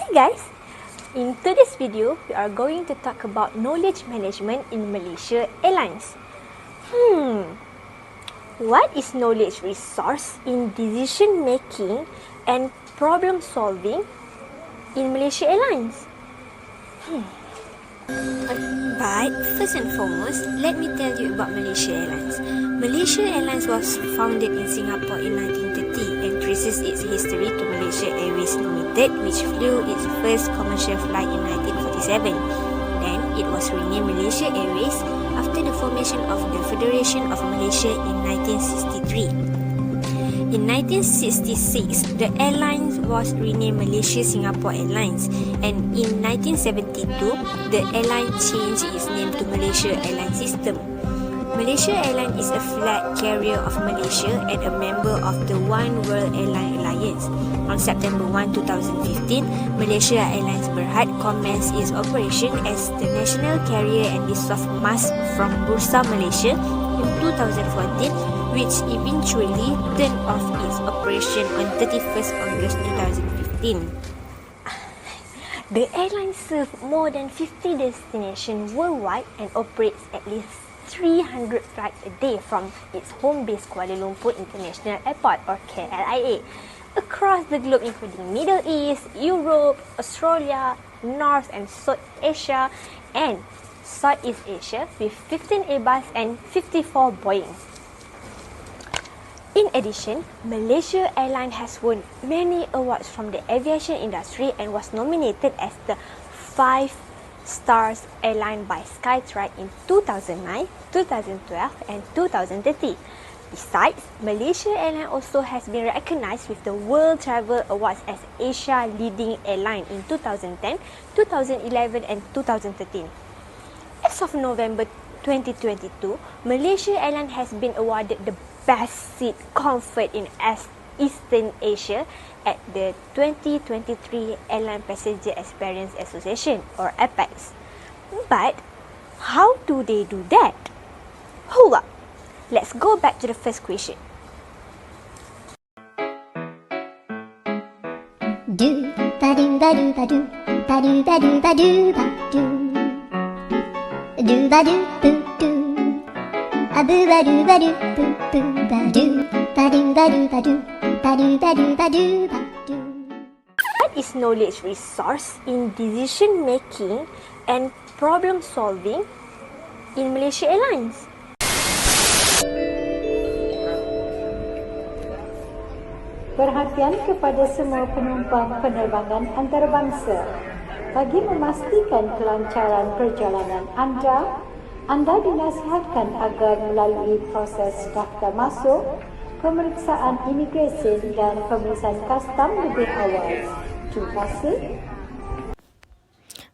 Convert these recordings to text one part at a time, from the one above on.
Hi guys! In today's video, we are going to talk about knowledge management in Malaysia Airlines. What is knowledge resource in decision making and problem solving in Malaysia Airlines? But first and foremost, let me tell you about Malaysia Airlines. Malaysia Airlines was founded in Singapore in 1930 and traces its history to Malaysia Airways Limited, which flew its first commercial flight in 1947. Then it was renamed Malaysia Airways after the formation of the Federation of Malaysia in 1963. In 1966, the airline was renamed Malaysia Singapore Airlines, and in 1972, the airline changed its name to Malaysia Airline System. Malaysia Airlines is a flag carrier of Malaysia and a member of the One World Airline Alliance. On September 1, 2015, Malaysia Airlines Berhad commenced its operation as the national carrier and dissolved MAS from Bursa Malaysia in 2014, which eventually turned off its operation on 31st August 2015. The airline serves more than 50 destinations worldwide and operates at least 300 flights a day from its home base Kuala Lumpur International Airport or KLIA across the globe, including Middle East, Europe, Australia, North and South Asia and Southeast Asia with 15 Airbus and 54 Boeing. In addition, Malaysia Airlines has won many awards from the aviation industry and was nominated as the 5 Stars Airline by Skytrax in 2009, 2012 and 2030. Besides, Malaysia Airlines also has been recognized with the World Travel Awards as Asia Leading Airline in 2010, 2011 and 2013. As of November 2022, Malaysia Airlines has been awarded the Best Seat Comfort in Eastern Asia at the 2023 Airline Passenger Experience Association or APEX. But how do they do that? Hold up, let's go back to the first question. Do ba do ba do ba do ba do ba do ba do ba do do ba do boo do a boo ba do ba do boo boo ba do ba do ba do ba do ba do ba do ba do ba do. What is knowledge resource in decision making and problem solving in Malaysia Airlines? Perhatian kepada semua penumpang penerbangan antarabangsa. Bagi memastikan kelancaran perjalanan anda dinasihatkan agar melalui proses daftar masuk, pemeriksaan imigresen dan pemeriksaan kastam lebih awal. Terima kasih.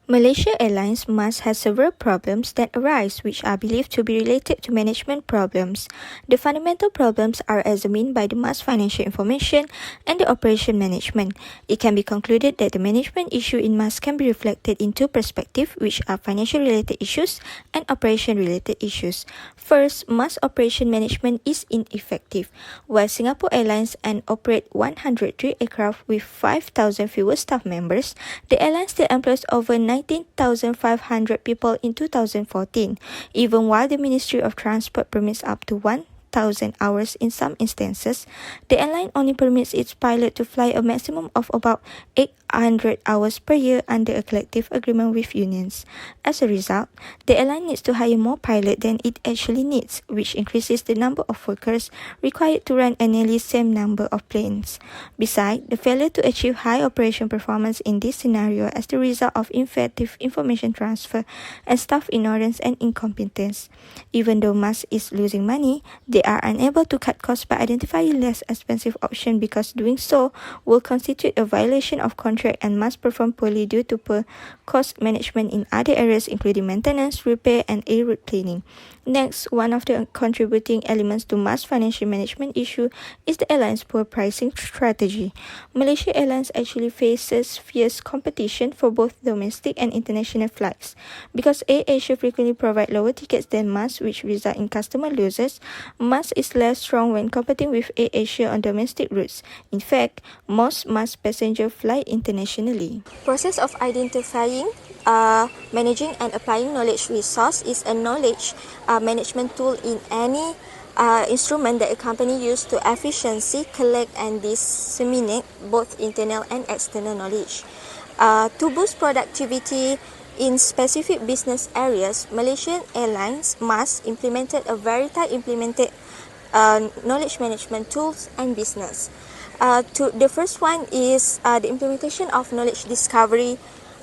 Malaysia Airlines MAS has several problems that arise which are believed to be related to management problems. The fundamental problems are examined by the MAS financial information and the operation management. It can be concluded that the management issue in MAS can be reflected in two perspectives, which are financial related issues and operation related issues. First, MAS operation management is ineffective. While Singapore Airlines and operate 103 aircraft with 5,000 fewer staff members, the airline still employs over 19,500 people in 2014, even while the Ministry of Transport permits up to 1,000 hours in some instances. The airline only permits its pilot to fly a maximum of about 800 hours per year under a collective agreement with unions. As a result, the airline needs to hire more pilots than it actually needs, which increases the number of workers required to run a nearly same number of planes. Besides, the failure to achieve high operation performance in this scenario as the result of ineffective information transfer and staff ignorance and incompetence. Even though MAS is losing money, they are unable to cut costs by identifying less expensive options because doing so will constitute a violation of contract and must perform poorly due to poor cost management in other areas including maintenance, repair and air route cleaning. Next, one of the contributing elements to MAS financial management issue is the airline's poor pricing strategy. Malaysia Airlines actually faces fierce competition for both domestic and international flights. Because AirAsia frequently provide lower tickets than MAS, which result in customer losses, MAS is less strong when competing with AirAsia on domestic routes. In fact, most MAS passengers fly internationally. Process of identifying, managing and applying knowledge resource is a knowledge management tool in any instrument that a company use to efficiently collect and disseminate both internal and external knowledge. To boost productivity in specific business areas, Malaysian Airlines MAS implemented a variety implemented knowledge management tools and business. The first one is the implementation of knowledge discovery.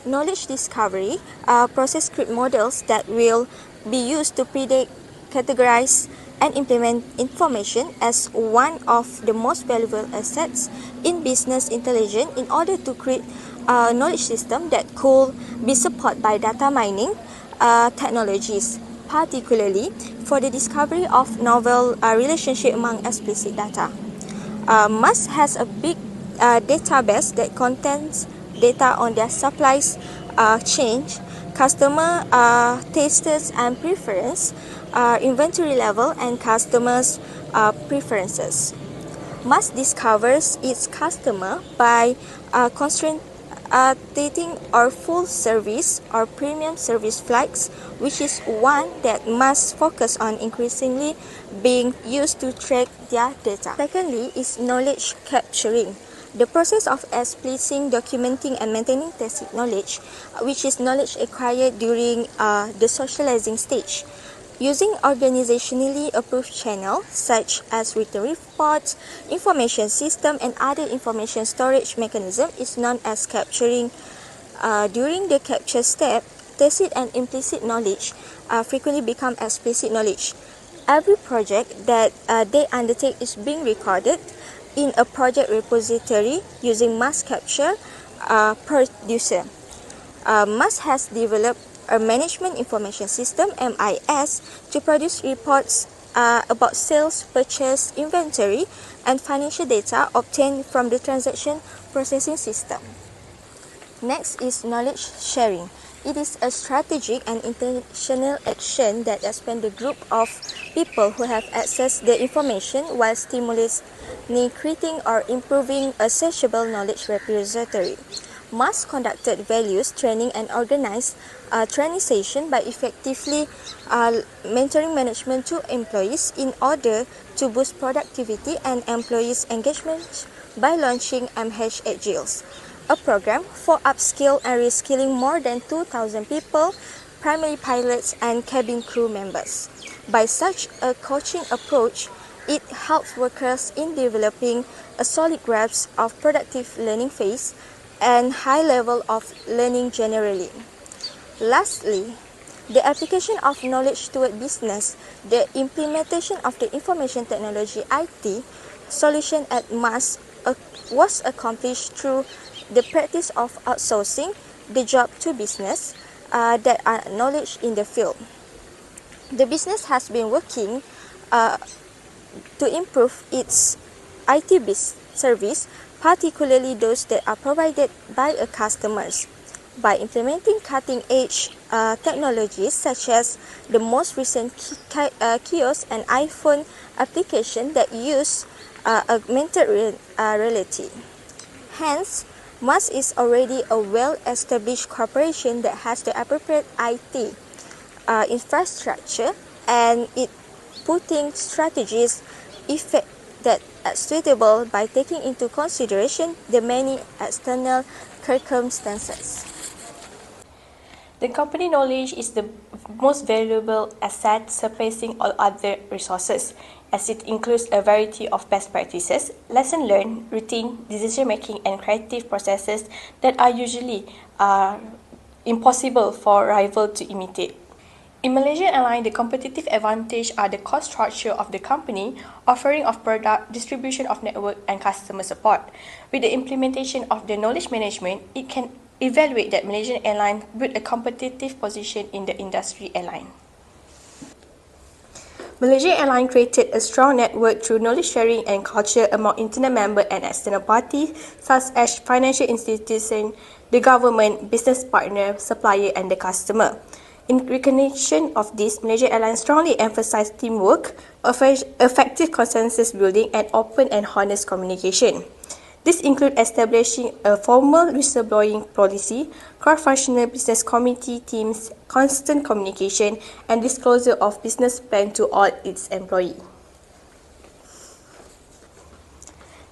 Knowledge discovery process script models that will be used to predict, categorize, and implement information as one of the most valuable assets in business intelligence in order to create a knowledge system that could be supported by data mining technologies, particularly for the discovery of novel relationship among explicit data. MAS has a big database that contains data on their supplies chain, customer tastes and preference, inventory level, and customers' preferences. MAS discovers its customer by concentrating or full service or premium service flights, which is one that MAS focus on increasingly being used to track their data. Secondly is knowledge capturing. The process of explicitly documenting and maintaining tacit knowledge, which is knowledge acquired during the socializing stage. Using organizationally approved channels such as written reports, information system, and other information storage mechanism is known as capturing. During the capture step, tacit and implicit knowledge frequently become explicit knowledge. Every project that they undertake is being recorded in a project repository using MAS capture producer. MAS has developed a management information system (MIS) to produce reports about sales, purchase, inventory, and financial data obtained from the transaction processing system. Next is knowledge sharing. It is a strategic and intentional action that expands the group of people who have access to the information while stimulating, creating, or improving a searchable knowledge repository. MAS conducted values training and organized training session by effectively mentoring management to employees in order to boost productivity and employees' engagement by launching MH Agiles, a program for upskill and reskilling more than 2,000 people, primary pilots and cabin crew members. By such a coaching approach, it helps workers in developing a solid grasp of productive learning phase and high level of learning generally. Lastly, the application of knowledge toward business, the implementation of the information technology IT solution at MAS was accomplished through the practice of outsourcing the job to business that are knowledge in the field. The business has been working to improve its IT service, particularly those that are provided by customers. By implementing cutting-edge technologies such as the most recent kiosk and iPhone application that use augmented reality. Hence, MAS is already a well-established corporation that has the appropriate IT infrastructure, and it putting strategies that are suitable by taking into consideration the many external circumstances. The company knowledge is the most valuable asset, surpassing all other resources, as it includes a variety of best practices, lesson learned, routine, decision-making, and creative processes that are usually impossible for rivals to imitate. In Malaysian Airlines, the competitive advantage are the cost structure of the company, offering of product, distribution of network, and customer support. With the implementation of the knowledge management, it can evaluate that Malaysian Airlines built a competitive position in the industry airline. Malaysia Airlines created a strong network through knowledge sharing and culture among internal members and external parties such as financial institutions, the government, business partner, supplier and the customer. In recognition of this, Malaysia Airlines strongly emphasised teamwork, effective consensus building and open and honest communication. This includes establishing a formal whistleblowing policy, cross-functional business committee teams, constant communication, and disclosure of business plan to all its employees.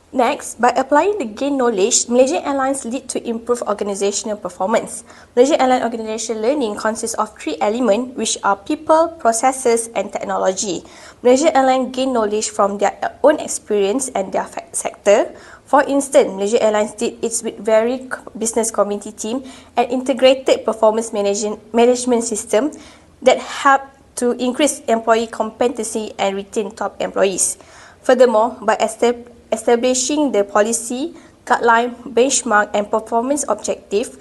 Next, by applying the gained knowledge, Malaysia Airlines lead to improved organizational performance. Malaysia Airlines organizational learning consists of 3 elements, which are people, processes, and technology. Malaysia Airlines gain knowledge from their own experience and their sector. For instance, Malaysia Airlines did its with varied business community team and integrated performance management system that helped to increase employee competency and retain top employees. Furthermore, by establishing the policy, guideline, benchmark and performance objective,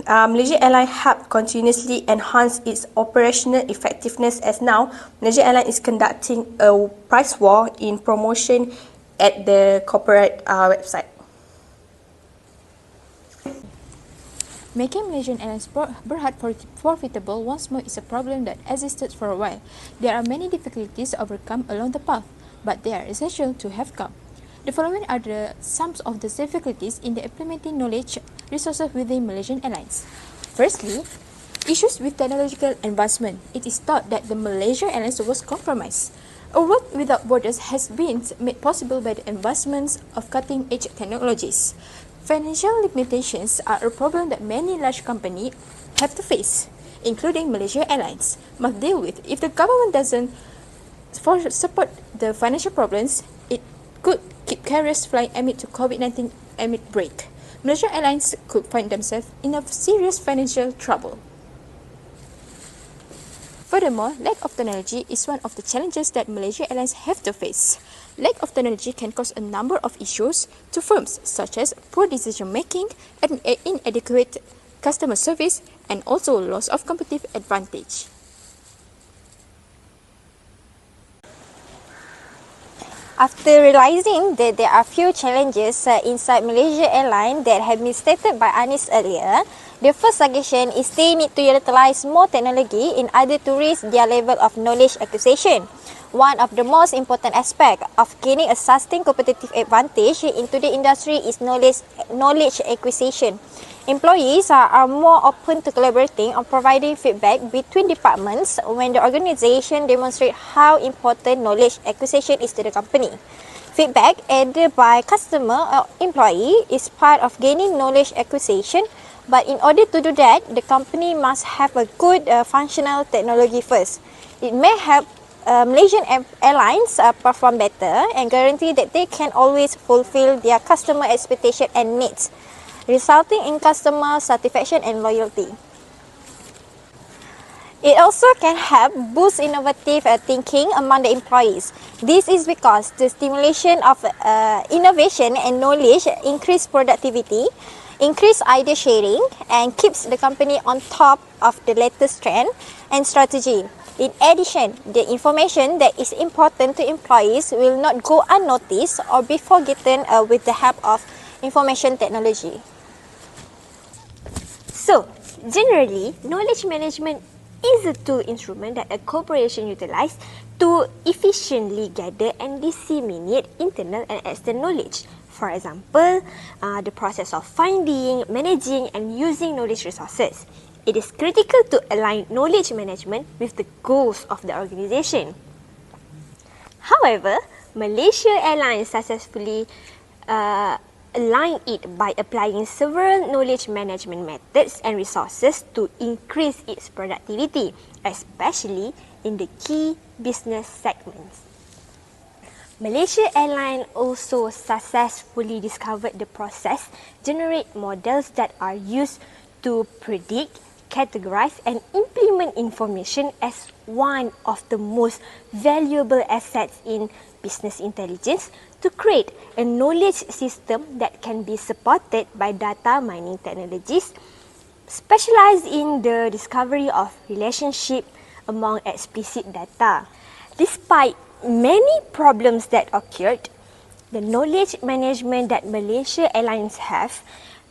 Malaysia Airlines helped continuously enhance its operational effectiveness as now Malaysia Airlines is conducting a price war in promotion at the corporate website. Making Malaysian Airlines Berhad profitable once more is a problem that existed for a while. There are many difficulties to overcome along the path, but they are essential to have come. The following are some of the difficulties in the implementing knowledge resources within Malaysian Airlines. Firstly, issues with technological advancement. It is thought that the Malaysia Airlines was compromised. A world without borders has been made possible by the advancements of cutting-edge technologies. Financial limitations are a problem that many large companies have to face, including Malaysia Airlines, must deal with. If the government doesn't support the financial problems, it could keep carriers flying amid to COVID-19 amid break. Malaysia Airlines could find themselves in a serious financial trouble. Furthermore, lack of technology is one of the challenges that Malaysia Airlines have to face. Lack of technology can cause a number of issues to firms, such as poor decision-making and inadequate customer service, and also loss of competitive advantage. After realizing that there are few challenges inside Malaysia Airlines that have been stated by Anis earlier, the first suggestion is they need to utilize more technology in order to raise their level of knowledge acquisition. One of the most important aspects of gaining a sustained competitive advantage into the industry is knowledge acquisition. Employees are more open to collaborating or providing feedback between departments when the organization demonstrates how important knowledge acquisition is to the company. Feedback added by customer or employee is part of gaining knowledge acquisition, but in order to do that, the company must have a good functional technology first. It may help Malaysian Airlines perform better and guarantee that they can always fulfill their customer expectation and needs, resulting in customer satisfaction and loyalty. It also can help boost innovative thinking among the employees. This is because the stimulation of innovation and knowledge increase productivity, increase idea sharing, and keeps the company on top of the latest trend and strategy. In addition, the information that is important to employees will not go unnoticed or be forgotten with the help of information technology. So, generally, knowledge management is a tool instrument that a corporation utilizes to efficiently gather and disseminate internal and external knowledge. For example, the process of finding, managing, and using knowledge resources. It is critical to align knowledge management with the goals of the organization. However, Malaysia Airlines successfully aligned it by applying several knowledge management methods and resources to increase its productivity, especially in the key business segments. Malaysia Airlines also successfully discovered the process generate models that are used to predict, categorize and implement information as one of the most valuable assets in business intelligence to create a knowledge system that can be supported by data mining technologies specialized in the discovery of relationship among explicit data. Despite many problems that occurred, the knowledge management that Malaysia Airlines have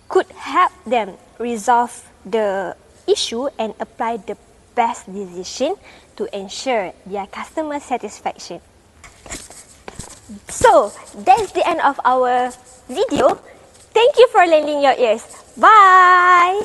could help them resolve the issue and apply the best decision to ensure their customer satisfaction. So, that's the end of our video. Thank you for lending your ears. Bye!